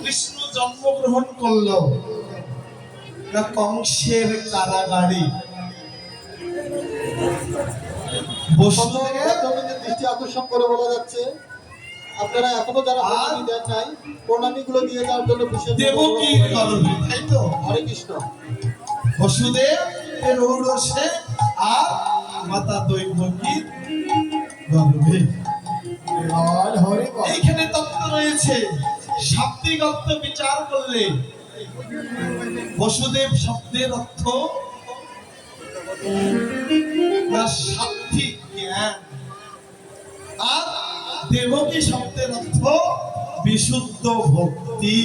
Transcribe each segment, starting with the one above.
কৃষ্ণ জন্মগ্রহণ করলো না কংসের কারাগারে? বসুদেব দৃষ্টি আকর্ষণ করে বলা যাচ্ছে, আপনারা এখনো যারা প্রণামী দেন নাই, প্রণামীগুলো দিয়ে যাওয়ার জন্য বিশেষ দেবকীর গর্ভে, তাই তো? হরে কৃষ্ণ। বসুদেব এর ঔরসে আর মাতা দৈবকীর গর্ভে। এইখানে তত্ত্ব রয়েছে। শাব্দিক অর্থ বিচার করলে বসুদেব শব্দের অর্থ না সাত্ত্বিক জ্ঞান, আর দেবকী শব্দের অর্থ বিশুদ্ধ ভক্তি।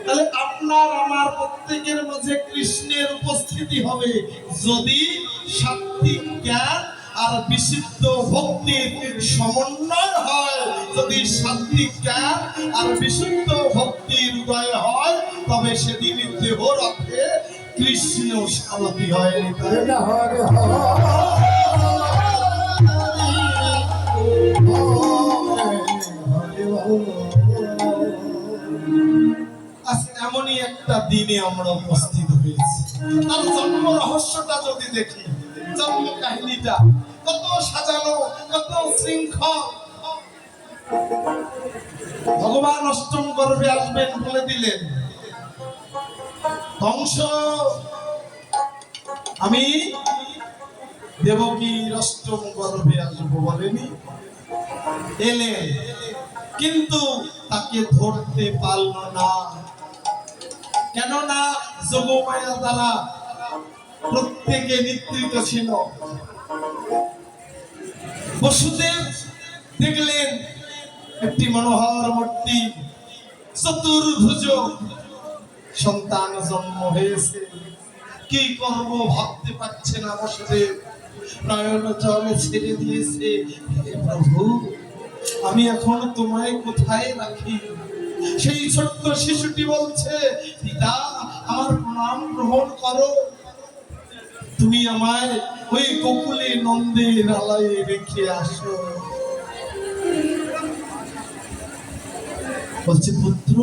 তাহলে আপনার আমার প্রত্যেকের মাঝে কৃষ্ণের উপস্থিতি হবে যদি সাত্ত্বিক জ্ঞান আর বিশুদ্ধ ভক্তির সমন্বয় হয়। যদি সাত্ত্বিক জ্ঞান আর বিশুদ্ধ ভক্তির উদয় হয়, তবে সেদিন দেহ রথে কৃষ্ণ সারথি হয়। আজ এমনই একটা দিনে আমরা উপস্থিত হয়েছি। তার জন্ম রহস্যটা যদি দেখি, জন্ম কাহিনীটা কত সাজানো, কত শৃঙ্খল। ভগবান অষ্টম গর্ভে আসবেন বলে দিলেন। ধ্বংস আমি দেবকীর অষ্টম গর্ভে আসবো বলেনি, এলেন, কিন্তু তাকে ধরতে পারল না। কেননা যোগমায়া দ্বারা প্রত্যেকে নিদ্রিত ছিল। বসুদেব দেখলেন একটি মনোহর মূর্তি, চতুর্ভুজ সন্তান জন্ম হয়েছে। কি করব ভাবতে পারছে না বসুদেব। নয়ন জলে ছেড়ে দিয়েছে, হে প্রভু, আমি এখন তোমায় কোথায় রাখি? সেই ছোট্ট শিশুটি বলছে, পিতা আমার প্রণাম গ্রহণ করো, তুমি আমায় ওই গোকুলে নন্দের আলয়ে রেখে আসো। বলছে, পুত্র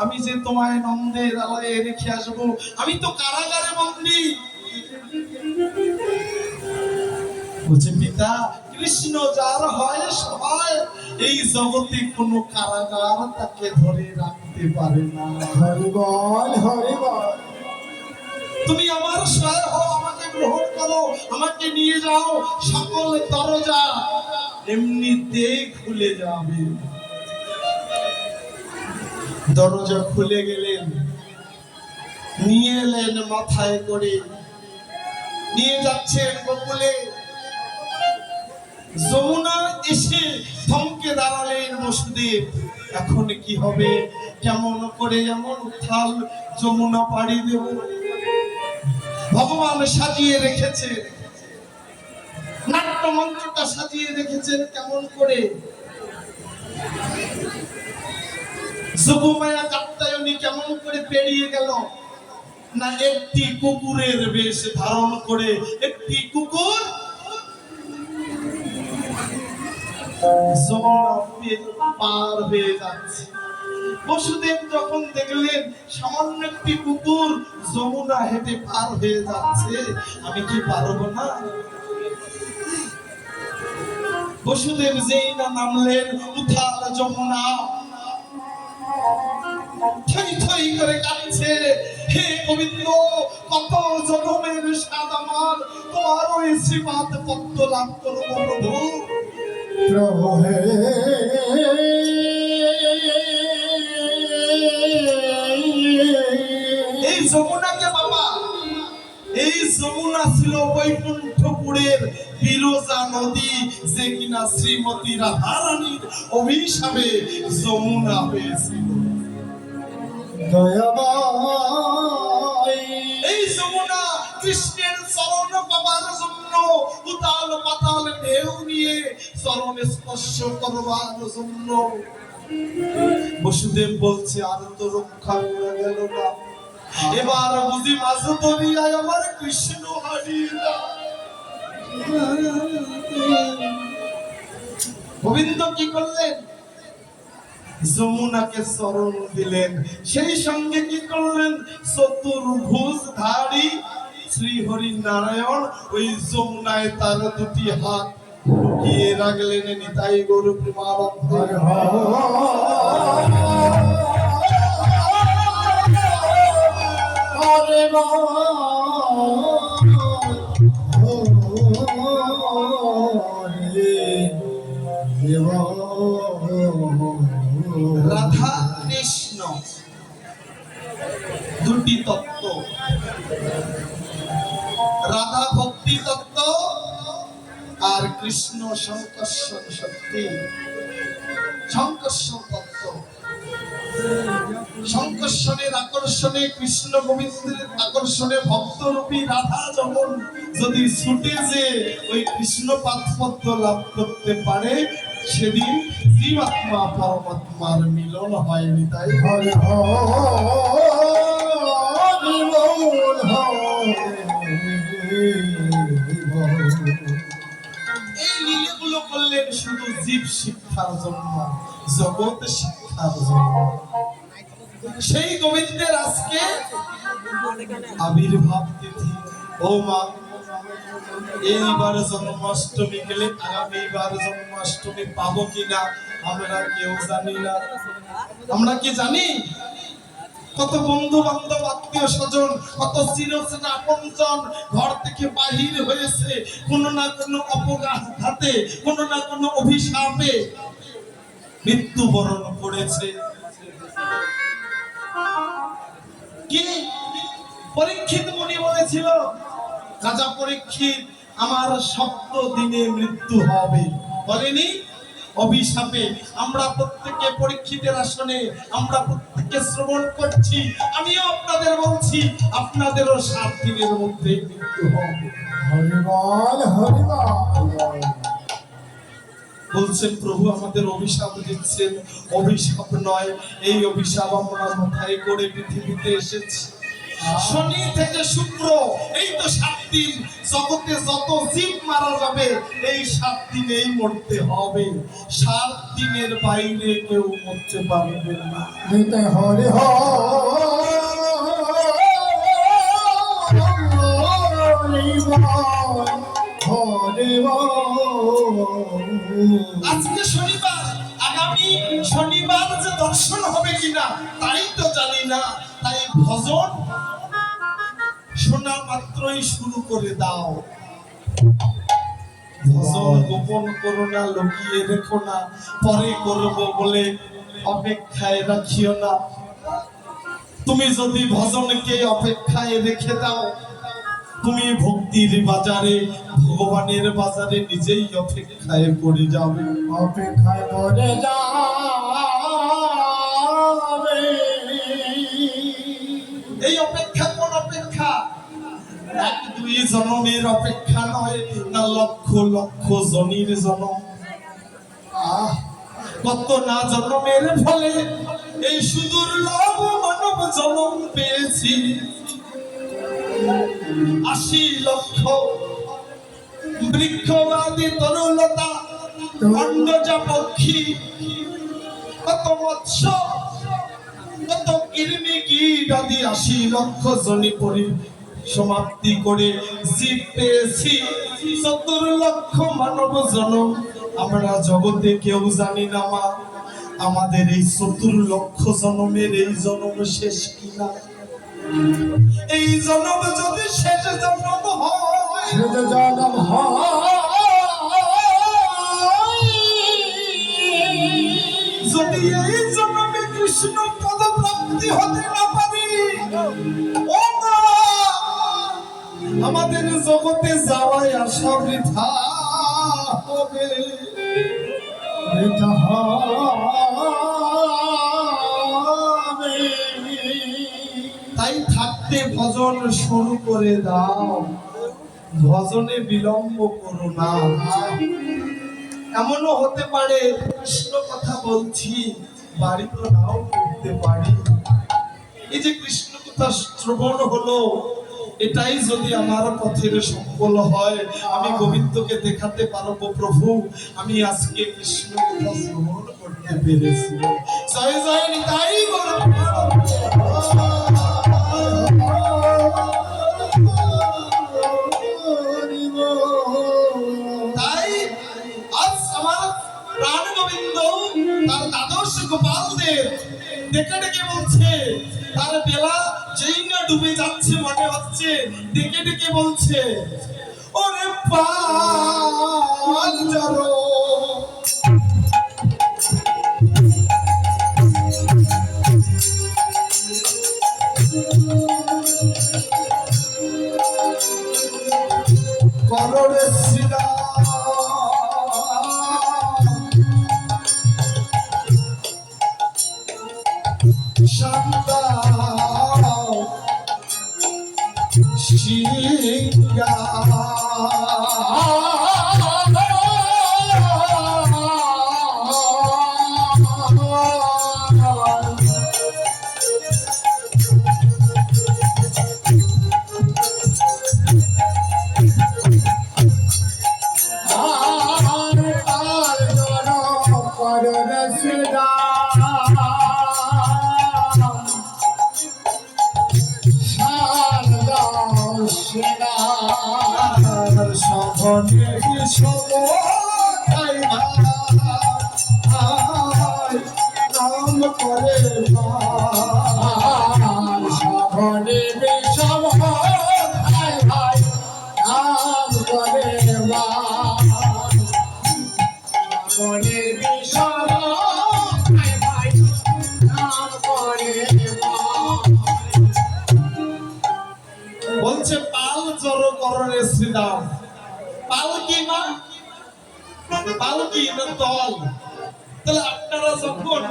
আমি যে তোমায় নন্দের আলয়ে রেখে আসবো, আমি তো কারাগারে বন্দী। বলছে, পিতা কৃষ্ণ যার হয় সহায়, এই জগতে কোনো কারাগার তাকে ধরে রাখতে পারে না। হরিবল হরিবল। তুমি আমার সহায় হও, আমাকে গ্রহণ করো, আমাকে নিয়ে যাও। সকল দরজা এমনিতেই খুলে যাবে। দরজা খুলে গেলেন, নিয়ে এলেন মাথায় করে, নিয়ে যাচ্ছেন গোকুলে। যমুনা এসে থমকে দাঁড়ালেন বসুদেব। এখন কি হবে? কেমন করে এমন উথাল যমুনা পাড়ি দেব? ভগবান সাজিয়ে রেখেছে, নাট্যমঞ্চটা সাজিয়ে রেখেছেন কেমন করে। যোগমায়া কাত্যায়নী কেমন করে পেরিয়ে গেল না, একটি কুকুরের বেশ ধারণ করে। একটি কুকুর যমুনা পার হয়ে যাচ্ছে। বসুদেব যখন দেখলেন সামান্য একটি কুকুর যমুনা হেঁটে পার হয়ে যাচ্ছে, আমি কি পারবো না? বসুদেব যেই না নামলেন উথাল যমুনা, থই থই করে কাঁদছে, হে গোবিন্দ, কত জনমের স্বাদ আমার, তোমার ওই শ্রীপাদ পদ্ম লাভ করবো প্রভু। প্রভু হে এই যমুনাকে বাবা, এই যমুনা ছিল বৈকুণ্ঠপুরের বিরজা নদী, যে কিনা শ্রীমতী রাধারানীর অভিশাপে যমুনা হয়েছিল। এই যমুনা কৃষ্ণের চরণ পাবার জন্য, উতাল পাতাল ঢেউ নিয়ে চরণ স্পর্শ করবার জন্য। বসুদেব বলছে, আর তো রক্ষা করা গেল না, এবার বুঝি মাছ দরিয়ায় আমার কৃষ্ণ হারিয়ে না। গোবিন্দ কি করলেন? যমুনাকে চরণ দিলেন, সেই সঙ্গে কি করলেন, চতুর্ভুজধারী শ্রী হরি নারায়ণ ওই যমুনায় তার দুটি হাত লুকিয়ে রাখলেন। নিতাই গৌর প্রেমানন্দে। রাধা কৃষ্ণ দুটি তত্ত্ব, রাধা ভক্তি তত্ত্ব আর কৃষ্ণ সংকর্ষণ শক্তি, সংকর্ষণ তত্ত্ব। সংকর্ষণের আকর্ষণে, কৃষ্ণ গোবিন্দের আকর্ষণে ভক্তরূপী রাধা যখন যদি ছুটে যে ওই কৃষ্ণ পাদপদ্ম লাভ করতে পারে, সেদিন জীবাত্মা পরমাত্মার মিলন হয়নি। তাই হরে এই লীলাগুলো করলেন শুধু জীব শিক্ষার জন্য, জগৎ শিক্ষার জন্য। সেই গোবিন্দের আজকে আবির্ভাব তিথি। ও মা, এইবার জন্মাষ্টমী গেলে আগামীবার জন্মাষ্টমী পাবো কিনা আমরা কেউ জানি না। আমরা কি জানি কত বন্ধু বান্ধব, আত্মীয় স্বজন, কত চিরচেনা আপনজন ঘর থেকে বাহির হয়েছে কোনো না কোনো অপঘাতে, কোনো না কোনো অভিশাপে মৃত্যুবরণ করেছে। কি পরীক্ষিত মুনি বলেছিল, রাজা পরীক্ষিত আমার 7 দিনে মৃত্যু হবে, বলেনি? অভিশাপে আমরা প্রত্যেকে পরীক্ষিতের আসনে আমরা প্রত্যেকে শ্রবণ করছি। আমিও আপনাদের বলছি, আপনাদেরও 7 দিনের মধ্যে মৃত্যু হবে। হরিবল হরিবল। বলছেন প্রভু আমাদের অভিশাপ দিচ্ছেন। অভিশাপ নয়, এই অভিশাপ আমরা মাথায় করে পৃথিবীতে এসেছি। শনি থেকে শুক্র, এই তো 7 দিন। জগতে যত জীব মারা যাবে এই 7 দিনেই মরতে হবে। 7 দিনের বাইরে কেউ মরতে পারবে না। হরে আজকে শনিবার, আগামী শনিবার যে দর্শন হবে কিনা তাই তো জানি না। তাই ভজন শোনা মাত্রই শুরু করে দাও। ভজন গোপন করো না, লুকিয়ে রেখো না, পরে করবো বলে অপেক্ষায় রাখিও না। তুমি যদি ভজনকে অপেক্ষায় রেখে দাও, তুমি ভক্তির বাজারে, ভগবানের বাজারে নিজেই অপেক্ষায় পড়ে যাবে। অপেক্ষায় পড়ে যাবে। এই অপেক্ষা কোন অপেক্ষা? 1-2 জন্মের অপেক্ষা নয়, না লক্ষ লক্ষ জনের জন্ম। কত না জন্মের ফলে এই সুদূর লাভ মানব জন্ম পেয়েছি। 80 লক্ষ বৃক্ষবাদী তরুলতা, অন্ডজা পক্ষী, কত মৎস্য, কত কৃমি কীট আদি 80 লক্ষ জনি পরি সমাপ্তি করে জীব পেয়েছি। 70 লক্ষ মানব জনম। আমরা জগতে কেউ জানি না মা, আমাদের এই 70 লক্ষ জন্মের এই জন্ম শেষ কিনা। এই জন্ম যদি শেষ জন্ম হয়, যদি এই জন্মে কৃষ্ণ পদ প্রাপ্তি হতে না পারি, ও মা, আমাদের জগতে যাওয়াই আসা বৃথা হবে। তাই থাকতে ভজন শুরু করে দাও, ভজনে বিলম্ব করো না। এমনও হতে পারে কৃষ্ণ কথা বলছি, বাড়ি তো নাও করতে পারি। এই যে কৃষ্ণ কথা শ্রবণ হলো, এটাই যদি আমার পথের সফল হয়, আমি গোবিন্দকে দেখাতে পারবো প্রভু আমি আজকে কৃষ্ণ কথা শ্রবণ করতে করতে পেরেছি। জয় জয় নিতাই গৌর। তাই আজ আমার প্রাণ গোবিন্দ তার দ্বাদশ গোপালদের ডেকে ডেকে বলছে, তার বেলা যেই না ডুবে যাচ্ছে মনে হচ্ছে, ডেকে ডেকে বলছে, ওরে পাল জড়ো কররে শ্রীরাম শান্তা শিঙ্গা নাম করে সাধনে বিষম ভাই ভাই নাম করে সাধনে বিষম ভাই ভাই নাম করে বলছে পাল জড়ো কররে শ্রীরাম। পাল কি মা? পাল কি না দল? তাহলে আপনারা যখন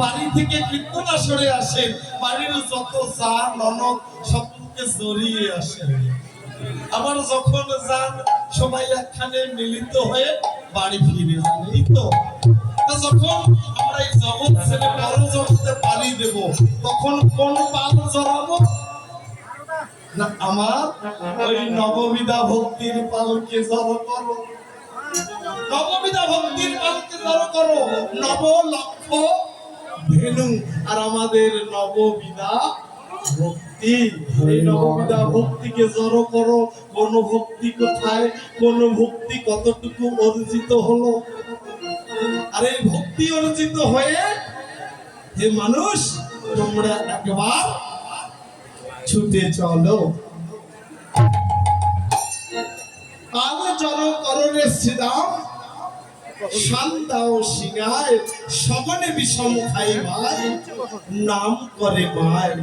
বাড়ি থেকে কীর্তন আসরে আসেন, বাড়ির যত চা ননদ সবকে জড়িয়ে আসেন। আবার যখন যান সবাই একখানে মিলিত হয়ে বাড়ি ফিরে যান, এই তো। যখন আমরা এই জগৎ ছেড়ে বড় জগতে পাড়ি দেব, তখন কোন পাল জড়াবো না? আমার ওই নববিধা ভক্তির পালকে জড়ো করো, নববিধা ভক্তির পালকে জড়ো করো। নব লক্ষ ধেনু আর আমাদের নববিধা ভক্তি, এই নববিধা ভক্তিকে জড়ো করো। কোন ভক্তি কোথায়, কোন ভক্তি কতটুকু অর্জিত হলো। আর এই ভক্তি অর্জিত হয়ে হে মানুষ, তোমরা একবার ছুটে চলো। পাল জড়ো কররে শ্রীরাম শান্তা ও সিংহায় সগনে বিষম খাই ভাই নাম করে মায়।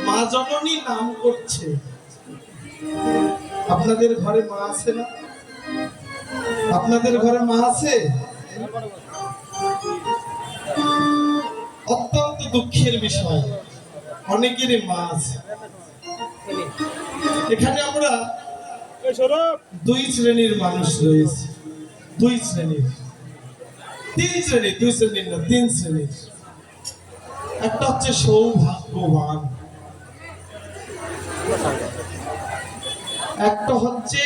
মা জননী নাম করছে। আপনাদের ঘরে মা আছে না? আপনাদের ঘরে মা আছে? অত্যন্ত দুঃখের বিষয়, অনেকেরই মা আছে। এখানে আমরা দুই শ্রেণীর মানুষ রয়েছে, দুই শ্রেণীর, তিন শ্রেণীর, দুই শ্রেণীর না, তিন শ্রেণীর। একটা হচ্ছে সৌভাগ্যবান, একটা হচ্ছে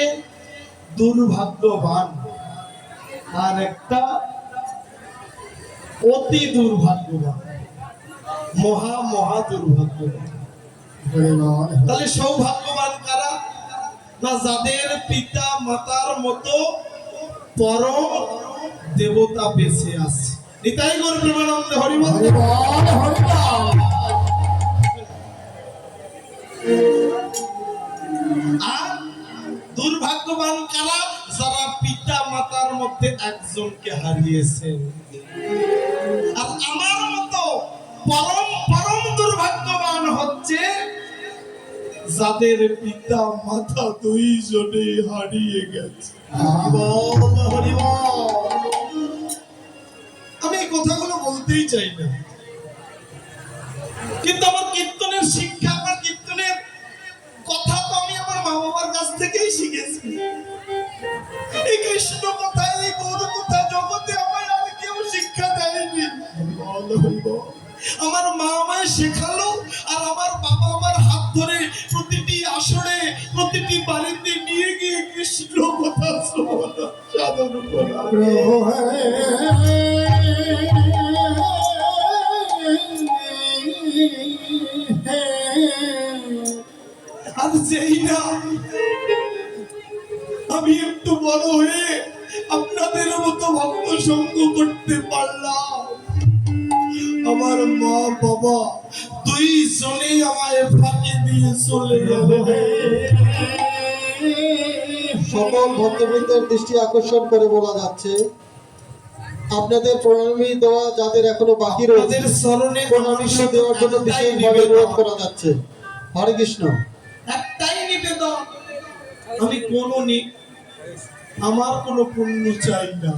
দুর্ভাগ্যবান, আর একটা অতি দুর্ভাগ্যবান, মহা মহা দুর্ভাগ্যবান। তাহলে সৌভাগ্যবান কারা? না যাদের পিতা মাতার মতো পরম দেবতা বেঁচে আছে। নিতাই গৌর প্রেমানন্দে হরি বল। আর দুর্ভাগ্যবান কারা? যারা পিতা মাতার মধ্যে একজনকে হারিয়েছেন। আর আমার মতো পরম পরম দুর্ভাগ্যবান হচ্ছে যাদের পিতা মাতা দুইজনে হারিয়ে গেছে। আমি এই কথাগুলো বলতেই চাই না, কিন্তু আমার কীর্তনের শিক্ষা, আমার কীর্তনের কথা তো আমি আমার মা বাবার কাছ থেকেই শিখেছি। এই কৃষ্ণ কথায়, এই গৌর কথায় জগতে আমায় আর কেউ শিক্ষা দেয়নি। আমার মা আমায় শেখালো, আর আমার বাবা আমার হাত ধরে প্রতিটি আসরে, প্রতিটি বাড়িতে নিয়ে গিয়ে কৃষ্ণ কথা সাধন করা। বড় হয়ে আপনাদের মতো ভক্ত সঙ্গ করতে পারলাম। আমার মা বাবা দুইজনেই আমায় ফাঁকি দিয়ে চলে গেল। সকল ভক্তবৃন্দের দৃষ্টি আকর্ষণ করে বলা যাচ্ছে, আপনাদের প্রণামী দেওয়া যাদের এখনো বাকি রয়েছে আপনাদের চরণে প্রণামীগুলো দেওয়ার জন্য বিশেষভাবে অনুরোধ করা যাচ্ছে। হরে কৃষ্ণ। একটাই নিবেদন, আমি আমার কোনো পুণ্য চাই না।